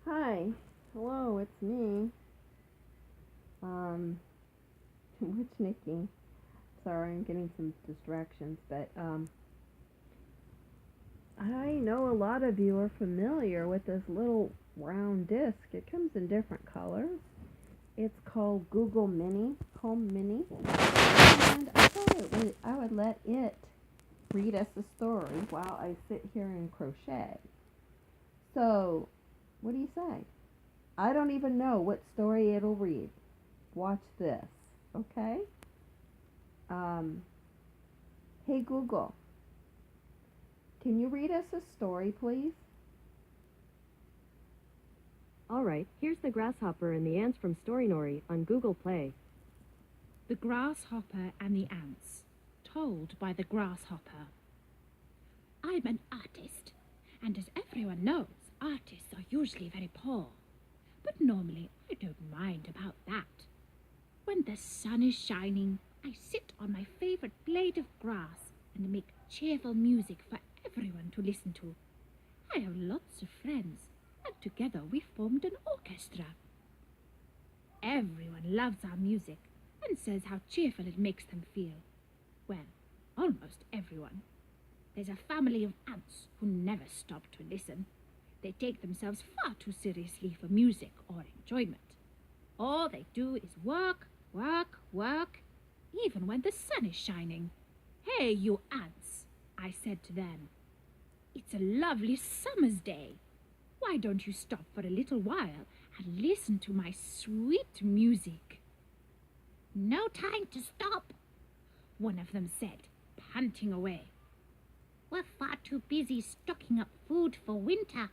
Hi. Hello, it's me. Um, which Nikki? Sorry, I'm getting some distractions, but I know a lot of you are familiar with this little round disc. It comes in different colors. It's called Google Mini, Home Mini, and I thought I would let it read us a story while I sit here and crochet. So, what do you say? I don't even know what story it'll read. Watch this, okay? Um, hey Google, can you read us a story, please? All right, here's the grasshopper and the ants from Storynory on Google Play. The Grasshopper and the Ants, told by the Grasshopper. I'm an artist, and as everyone knows, artists are usually very poor. But normally I don't mind about that. When the sun is shining, I sit on my favorite blade of grass and make cheerful music for everyone to listen to. I have lots of friends, and together we formed an orchestra. Everyone loves our music and says how cheerful it makes them feel. Well, almost everyone. There's a family of ants who never stop to listen. They take themselves far too seriously for music or enjoyment. All they do is work, work, work, even when the sun is shining. Hey, you ants, I said to them. It's a lovely summer's day. Why don't you stop for a little while and listen to my sweet music? No time to stop, one of them said, panting away. We're far too busy stocking up food for winter.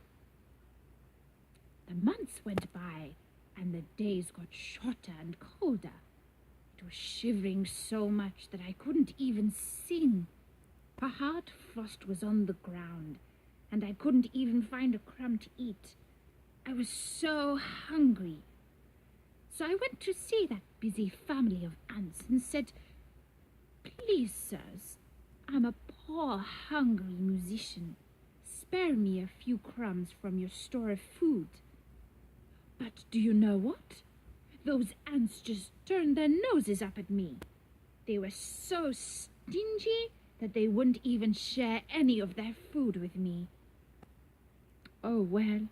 The months went by, and the days got shorter and colder. It was shivering so much that I couldn't even sing. A hard frost was on the ground, and I couldn't even find a crumb to eat. I was so hungry. So I went to see that busy family of ants and said, Please, sirs, I'm a poor, hungry musician. Spare me a few crumbs from your store of food. But do you know what? Those ants just turned their noses up at me. They were so stingy that they wouldn't even share any of their food with me. Oh, well,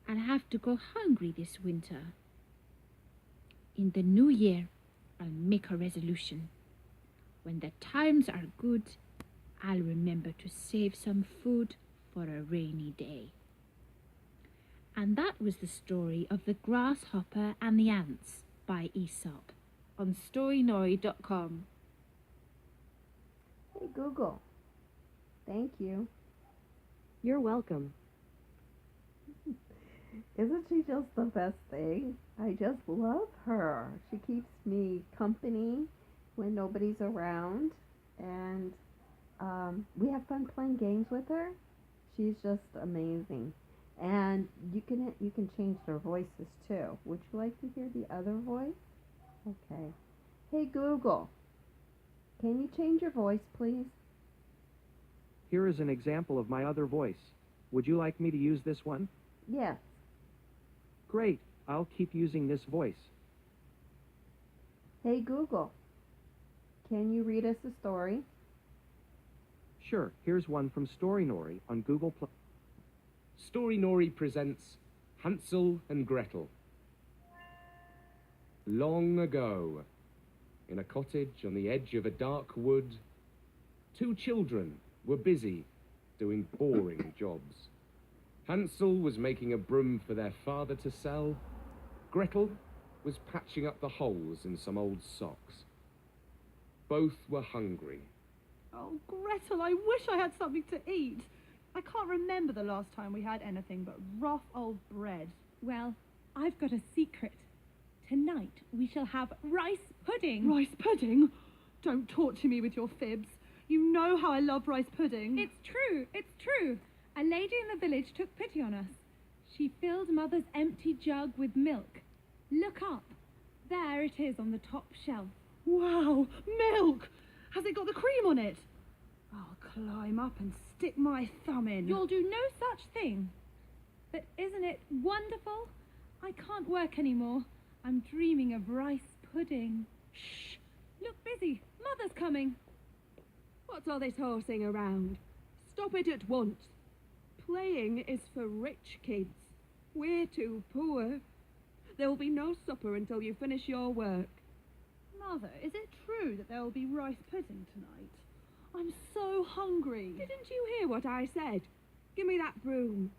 I'll have to go hungry this winter. In the new year, I'll make a resolution. When the times are good, I'll remember to save some food for a rainy day. And that was the story of the Grasshopper and the Ants by Aesop on Storynory.com. Hey Google, thank you. You're welcome. Isn't she just the best thing? I just love her. She keeps me company when nobody's around, and we have fun playing games with her. She's just amazing. And you can change their voices too. Would you like to hear the other voice? Okay. Hey Google, can you change your voice, please? Here is an example of my other voice. Would you like me to use this one? Yes. Great, I'll keep using this voice. Hey Google, can you read us a story? Sure, here's one from Storynory on Google Play. Storynory presents Hansel and Gretel. Long ago, in a cottage on the edge of a dark wood, two children were busy doing boring jobs. Hansel was making a broom for their father to sell. Gretel was patching up the holes in some old socks. Both were hungry. Oh, Gretel, I wish I had something to eat. I can't remember the last time we had anything but rough old bread. Well, I've got a secret. Tonight we shall have rice pudding. Rice pudding? Don't torture me with your fibs. You know how I love rice pudding. It's true, it's true. A lady in the village took pity on us. She filled Mother's empty jug with milk. Look up. There it is on the top shelf. Wow, milk! Has it got the cream on it? I'll climb up and stick my thumb in. You'll do no such thing. But isn't it wonderful? I can't work anymore. I'm dreaming of rice pudding. Shh! Look busy. Mother's coming. What's all this horsing around? Stop it at once. Playing is for rich kids. We're too poor. There will be no supper until you finish your work. Mother, is it true that there will be rice pudding tonight? I'm so hungry. Didn't you hear what I said? Give me that broom.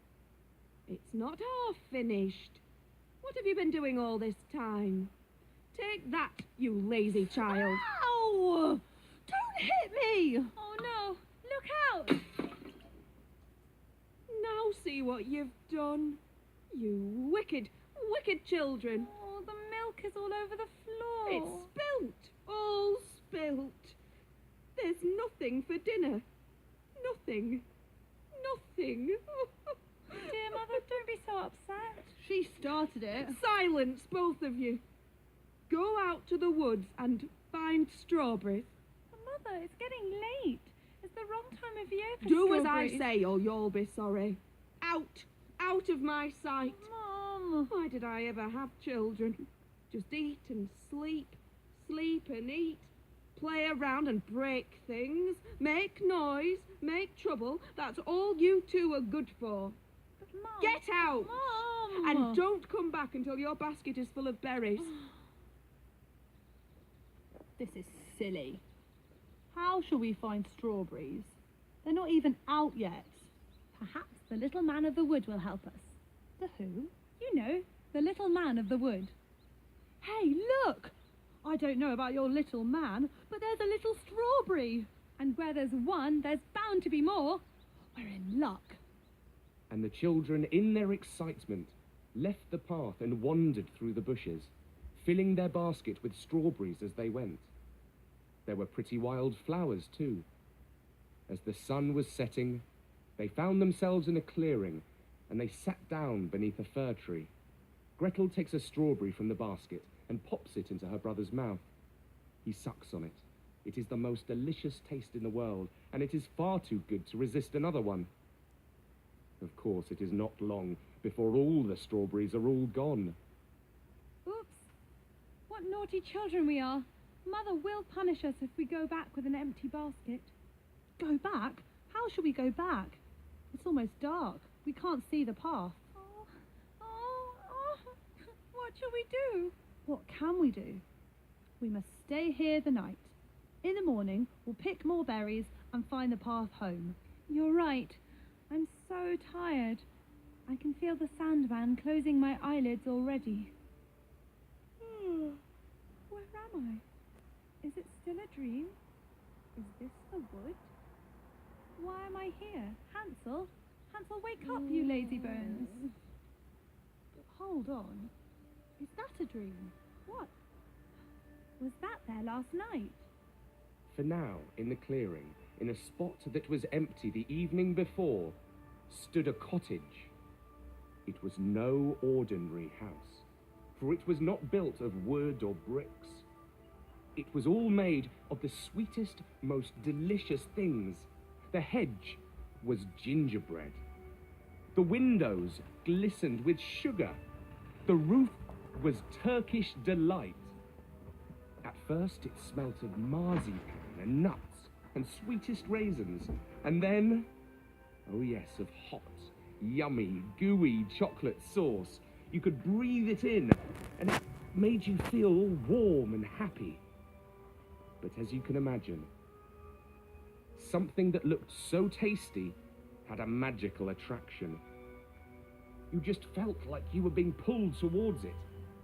It's not half finished. What have you been doing all this time? Take that, you lazy child. Ow! Don't hit me! Oh no! Look out! Now see what you've done. You wicked, wicked children. Oh, the milk is all over the floor. It's spilt. All spilt. There's nothing for dinner. Nothing. Nothing. Dear Mother, don't be so upset. She started it. Silence, both of you. Go out to the woods and find strawberries. Mother, it's getting late. It's the wrong time of year for Do as I strawberries. say or you'll be sorry. Out. Out of my sight. Mom. Why did I ever have children? Just eat and sleep. Sleep and eat. Play around and break things. Make noise. Make trouble. That's all you two are good for. But Mom. Get out! Mom. And don't come back until your basket is full of berries. This is silly. How shall we find strawberries? They're not even out yet. Perhaps the little man of the wood will help us. The who? You know, the little man of the wood. Hey, look! I don't know about your little man, but there's a little strawberry. And where there's one, there's bound to be more. We're in luck. And the children, in their excitement, left the path and wandered through the bushes, filling their basket with strawberries as they went. There were pretty wild flowers, too. As the sun was setting, they found themselves in a clearing, and they sat down beneath a fir tree. Gretel takes a strawberry from the basket and pops it into her brother's mouth. He sucks on it. It is the most delicious taste in the world, and it is far too good to resist another one. Of course, it is not long before all the strawberries are all gone. Oops. What naughty children we are. Mother will punish us if we go back with an empty basket. Go back? How shall we go back? It's almost dark. We can't see the path. What shall we do? What can we do? We must stay here the night. In the morning, we'll pick more berries and find the path home. You're right. I'm so tired. I can feel the Sandman closing my eyelids already. Where am I? Is it still a dream? Is this the wood? Why am I here? Hansel? Hansel, wake up, you lazy bones. Hold on. Is that a dream? What? Was that there last night? For now, in the clearing, in a spot that was empty the evening before, stood a cottage. It was no ordinary house, for it was not built of wood or bricks. It was all made of the sweetest, most delicious things. The hedge was gingerbread. The windows glistened with sugar. The roof was Turkish delight. At first it smelt of marzipan and nuts and sweetest raisins, and then, oh yes, of hot, yummy, gooey chocolate sauce. You could breathe it in, and it made you feel all warm and happy. But as you can imagine, something that looked so tasty had a magical attraction. You just felt like you were being pulled towards it,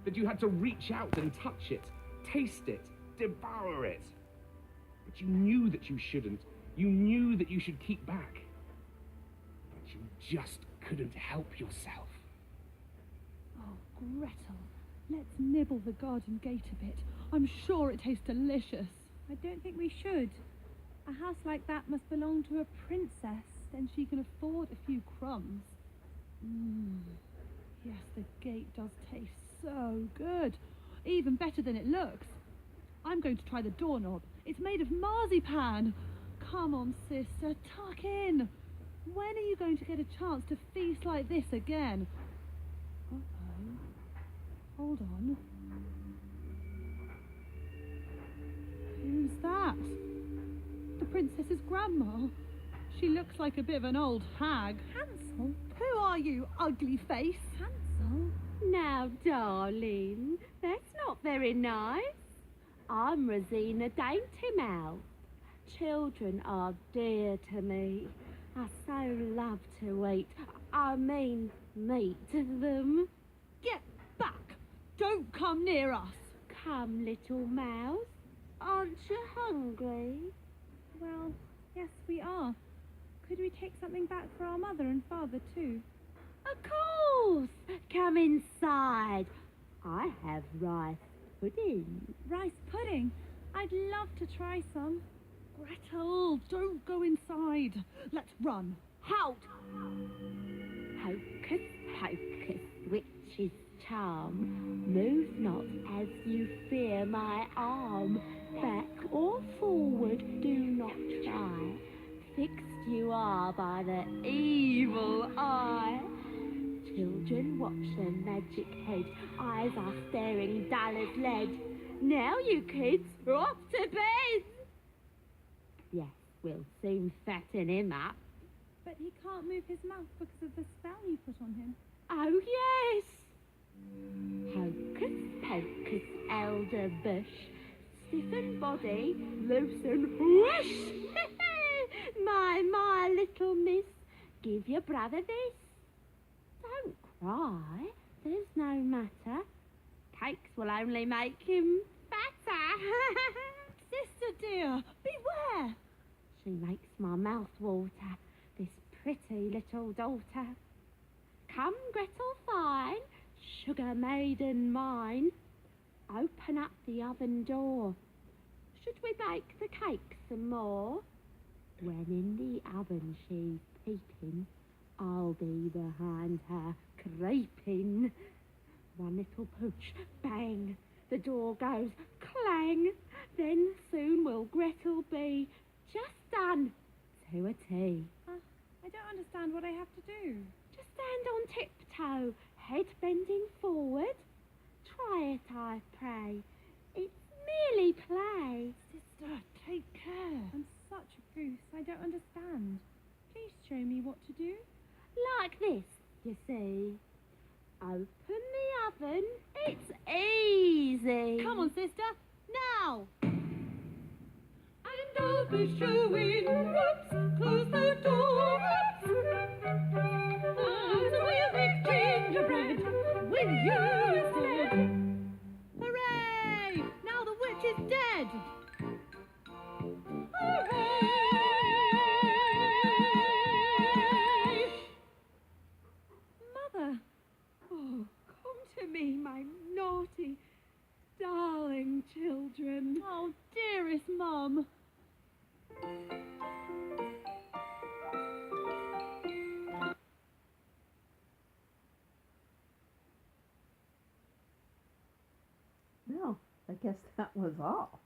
that you had to reach out and touch it, taste it, devour it. But you knew that you shouldn't. You knew that you should keep back. But you just couldn't help yourself. Oh, Gretel, let's nibble the garden gate a bit. I'm sure it tastes delicious. I don't think we should. A house like that must belong to a princess. Then she can afford a few crumbs. Yes, the gate does taste so good. Even better than it looks. I'm going to try the doorknob. It's made of marzipan. Come on, sister, tuck in. When are you going to get a chance to feast like this again? Uh-oh. Hold on. Who's that? The princess's grandma. She looks like a bit of an old hag. Hansel? Who are you, ugly face? Hansel? Now, darling, that's not very nice. I'm Rosina Daintymouth. Children are dear to me. I so love to eat, meat them. Get back! Don't come near us! Come, little mouse. Aren't you hungry? Well, yes, we are. Could we take something back for our mother and father, too? Of course. Come inside. I have rice pudding. Rice pudding? I'd love to try some. Gretel, don't go inside. Let's run. Halt! Hocus pocus, witch's charm. Move not as you fear my arm. Back or forward, do not try. Fixed you are by the evil eye. Children, watch the magic head. Eyes are staring dull as lead. Now, you kids, are off to bed. Yes, we'll soon fatten him up. But he can't move his mouth because of the spell you put on him. Oh, yes. Hocus pocus, elder bush. Stiffen body, loosen whoosh. my little miss. Give your brother this. Don't cry. There's no matter. Cakes will only make him fatter. Sister dear, beware! She makes my mouth water, this pretty little daughter. Come, Gretel fine, sugar maiden mine. Open up the oven door. Should we bake the cake some more? When in the oven she's peeping, I'll be behind her creeping. One little push, bang, the door goes clang. Then soon will Gretel be just done to a T. I don't understand what I have to do. Just stand on tiptoe, head bending forward. Try it, I pray. It's merely play. Sister, take care. I'm such a goose, I don't understand. Please show me what to do. Like this, you see. Open the oven, it's easy. Come on, sister, now! And I'll be showing whoops, close the door. So we'll make gingerbread with you instead. Hooray! Now the witch is dead! Mother! Oh, come to me, my naughty, darling children. Oh, dearest Mum. No, I guess that was all.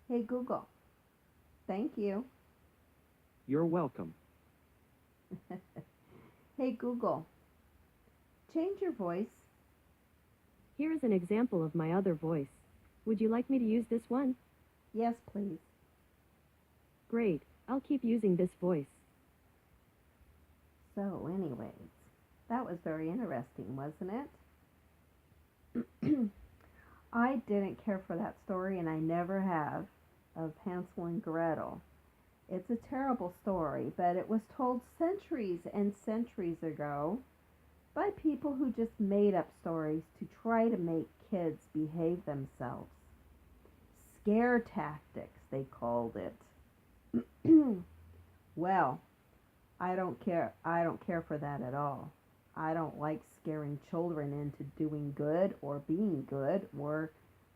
Hey Google. Thank you. You're welcome. Hey Google. Change your voice. Here is an example of my other voice. Would you like me to use this one? Yes, please. Great. I'll keep using this voice. So, anyways, that was very interesting, wasn't it? I didn't care for that story, and I never have, of Hansel and Gretel. It's a terrible story, but it was told centuries and centuries ago by people who just made up stories to try to make kids behave themselves. Scare tactics, they called it. Well, I don't care. I don't care for that at all. I don't like scaring children into doing good or being good or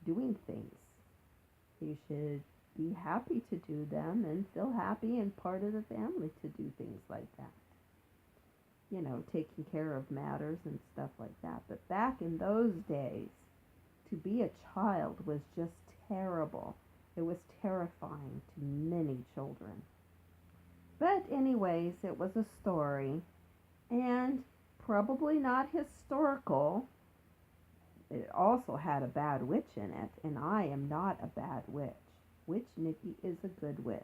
doing things. You should be happy to do them and feel happy and part of the family to do things like that. You know, taking care of matters and stuff like that. But back in those days, to be a child was just terrible. It was terrifying to many children. But anyways, it was a story, and probably not historical. It also had a bad witch in it, and I am not a bad witch. Witch Nikki is a good witch.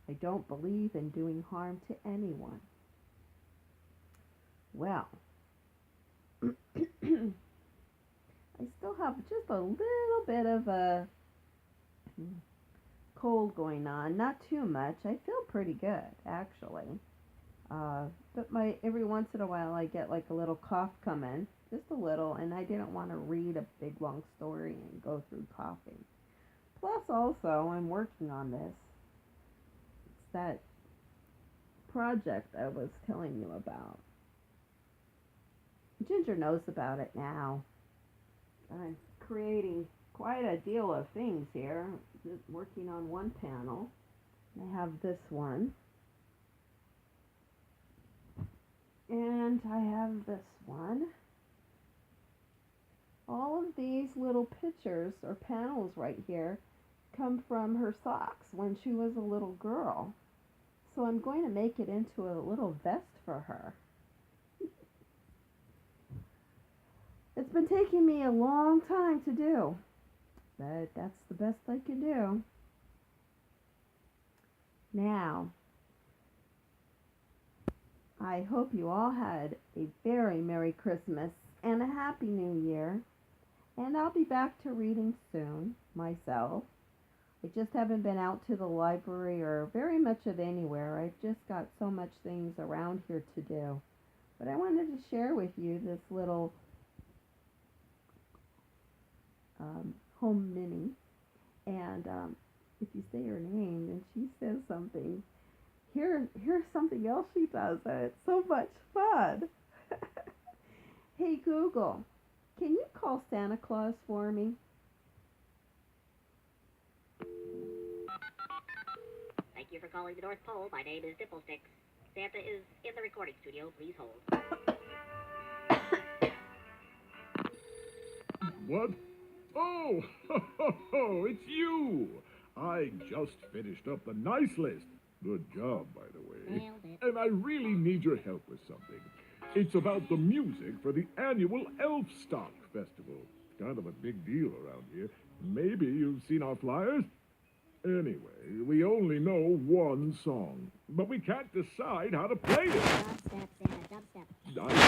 I don't believe in doing harm to anyone. Well, I still have just a little bit of a cold going on. Not too much. I feel pretty good, actually. But every once in a while I get like a little cough coming, just a little, and I didn't want to read a big long story and go through coughing. Plus, also, I'm working on this. It's that project I was telling you about. Ginger knows about it now. I'm creating quite a deal of things here. Just working on one panel. I have this one. And I have this one. All of these little pictures or panels right here come from her socks when she was a little girl. So I'm going to make it into a little vest for her. It's been taking me a long time to do, but that's the best I can do. Now, I hope you all had a very Merry Christmas and a Happy New Year. And I'll be back to reading soon, myself. I just haven't been out to the library or very much of anywhere. I've just got so much things around here to do. But I wanted to share with you this little home mini. And if you say her name and she says something, here's something else she does, and it's so much fun. Hey Google, can you call Santa Claus for me? Thank you for calling the North Pole. My name is Dimplesticks. Santa is in the recording studio. Please hold. What? Oh, it's you. I just finished up the nice list. Good job, by the way. And I really need your help with something. It's about the music for the annual Elfstock Festival. It's kind of a big deal around here. Maybe you've seen our flyers? Anyway, we only know one song, but we can't decide how to play it. Dubstep, Santa, dubstep.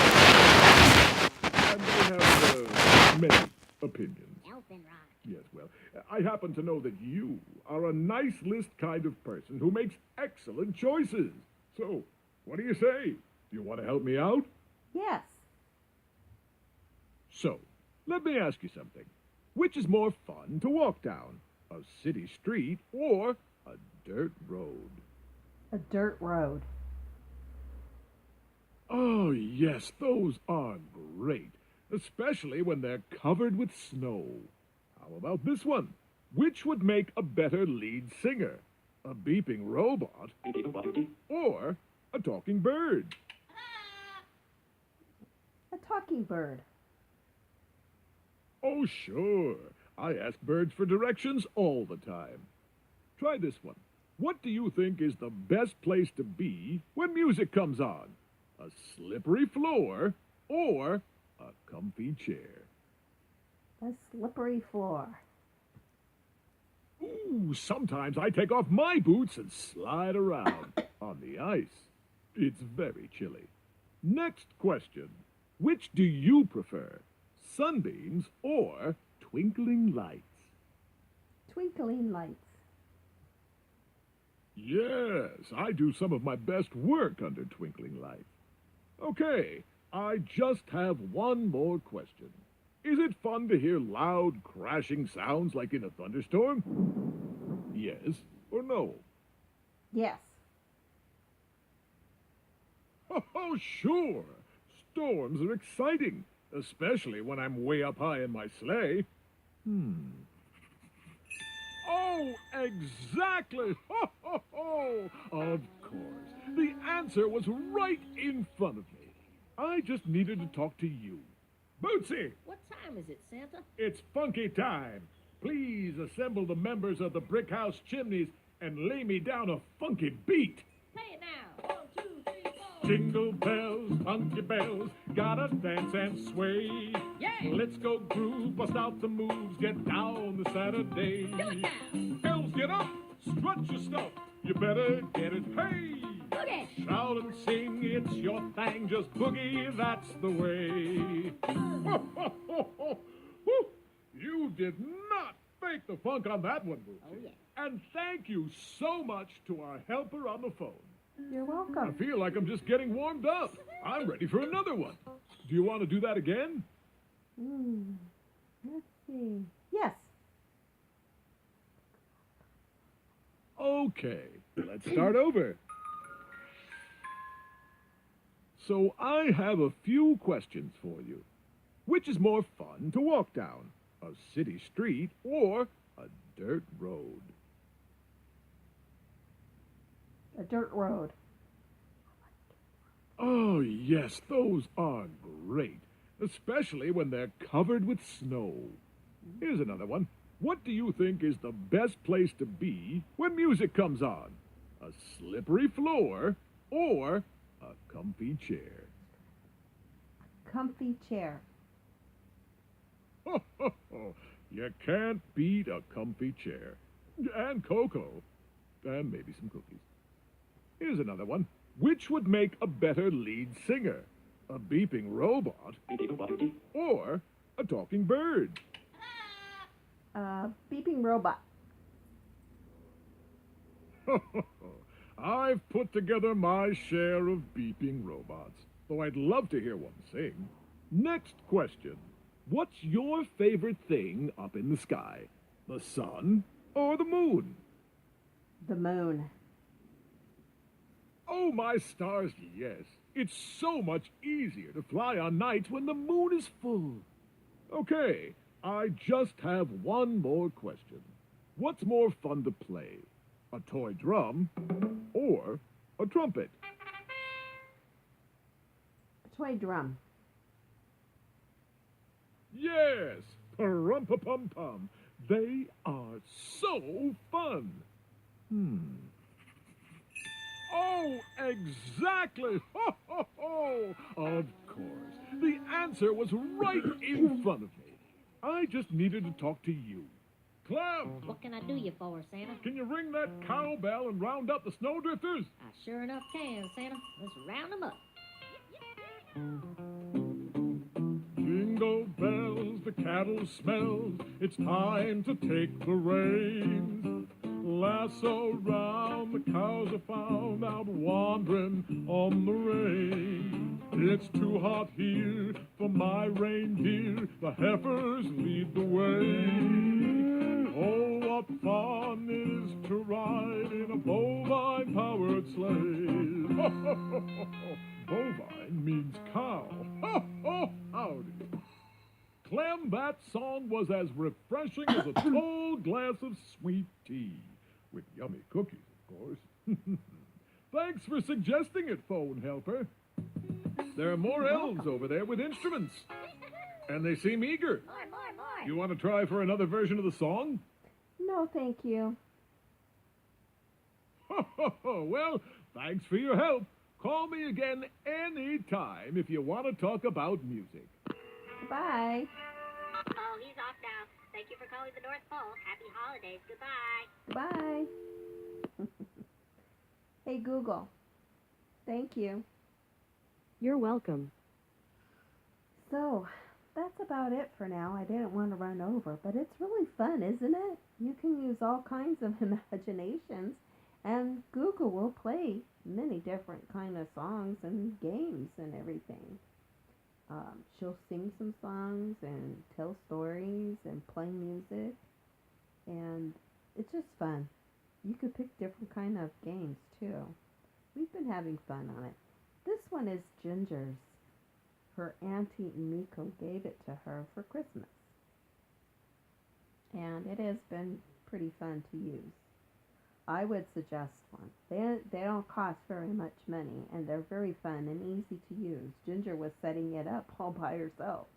And they have many opinions. Elfin rock. Yes, well, I happen to know that you are a nice list kind of person who makes excellent choices. So, what do you say? Do you want to help me out? Yes. So, let me ask you something. Which is more fun to walk down? A city street or a dirt road? A dirt road. Oh, yes, those are great. Especially when they're covered with snow. How about this one? Which would make a better lead singer? A beeping robot or a talking bird? A talking bird. Oh, sure. I ask birds for directions all the time. Try this one. What do you think is the best place to be when music comes on? A slippery floor or a comfy chair? A slippery floor. Ooh, sometimes I take off my boots and slide around on the ice. It's very chilly. Next question. Which do you prefer? Sunbeams or twinkling lights? Twinkling lights. Yes, I do some of my best work under twinkling lights. Okay, I just have one more question. Is it fun to hear loud, crashing sounds like in a thunderstorm? Yes or no? Yes. Oh, sure. Storms are exciting, especially when I'm way up high in my sleigh. Oh, exactly! Ho, ho, ho! Of course. The answer was right in front of me. I just needed to talk to you. Bootsy! What time is it, Santa? It's funky time. Please assemble the members of the Brick House Chimneys and lay me down a funky beat. Play it now. Jingle bells, monkey bells, gotta dance and sway. Yay! Let's go groove, bust out the moves, get down this Saturday. Do it now! Elves, get up, strut your stuff, you better get it, hey! Boogie! Shout and sing, it's your thing, just boogie, that's the way. Ho, ho, ho, ho. Whew. You did not fake the funk on that one, Bootsy. Oh, yeah. And thank you so much to our helper on the phone. You're I welcome. feel like I'm just getting warmed up. I'm ready for another one. Do you want to do that again? Let's see. Yes. Okay, let's start over. So I have a few questions for you. Which is more fun to walk down? A city street or a dirt road? A dirt road. Oh, yes, those are great, especially when they're covered with snow. Here's another one. What do you think is the best place to be when music comes on? A slippery floor or a comfy chair? Comfy chair. Ho, ho, ho. You can't beat a comfy chair. And cocoa. And maybe some cookies. Here's another one. Which would make a better lead singer? A beeping robot or a talking bird? Beeping robot. I've put together my share of beeping robots, though I'd love to hear one sing. Next question. What's your favorite thing up in the sky? The sun or the moon? The moon. Oh, my stars, yes. It's so much easier to fly on nights when the moon is full. Okay, I just have one more question. What's more fun to play? A toy drum or a trumpet? A toy drum. Yes, pa-rum-pa-pum-pum. They are so fun. Oh, exactly. Ho, ho, ho. Of course. The answer was right in front of me. I just needed to talk to you. Clem, What can I do you for, Santa? can you ring that cowbell and round up the snowdrifters? I sure enough can, Santa. Let's round 'em up. Jingle bells, the cattle smells. It's time to take the reins. Lasso round, the cows are found out wandering on the range. It's too hot here for my reindeer. The heifers lead the way. Oh, what fun it is to ride in a bovine-powered sleigh. Ho, ho, ho, ho, ho. Bovine means cow. Ho, ho, howdy. Clem, that song was as refreshing as a tall glass of sweet tea. With yummy cookies, of course. Thanks for suggesting it, phone helper. There are more elves over there with instruments. And they seem eager. More. You want to try for another version of the song? No, thank you. Well, thanks for your help. Call me again anytime if you want to talk about music. Bye. Oh, he's off now. Thank you for calling the North Pole. Happy holidays. Goodbye. Bye. Hey, Google. Thank you. You're welcome. So, that's about it for now. I didn't want to run over, but it's really fun, isn't it? You can use all kinds of imaginations, and Google will play many different kind of songs and games and everything. She'll sing some songs and tell stories and play music, and it's just fun. You could pick different kind of games too. We've been having fun on it. This one is Ginger's. Her auntie Miko gave it to her for Christmas, and it has been pretty fun to use. I would suggest one. They don't cost very much money, and they're very fun and easy to use. Ginger was setting it up all by herself.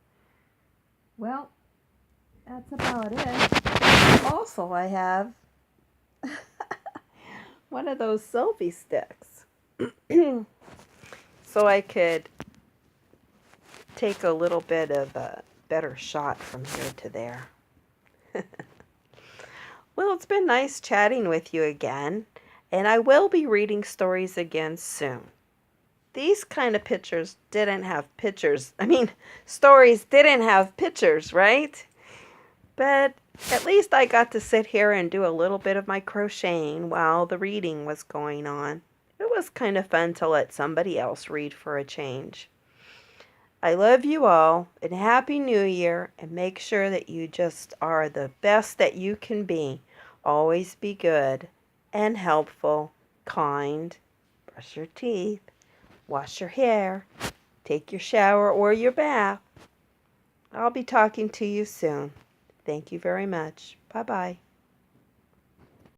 Well, that's about it. Also, I have one of those selfie sticks. so I could take a little bit of a better shot from here to there. Well, it's been nice chatting with you again, and I will be reading stories again soon. These kind of pictures didn't have pictures. Stories didn't have pictures, right? But at least I got to sit here and do a little bit of my crocheting while the reading was going on. It was kind of fun to let somebody else read for a change. I love you all, and Happy New Year, and make sure that you just are the best that you can be. Always be good and helpful, kind, brush your teeth, wash your hair, take your shower or your bath. I'll be talking to you soon. Thank you very much. Bye-bye.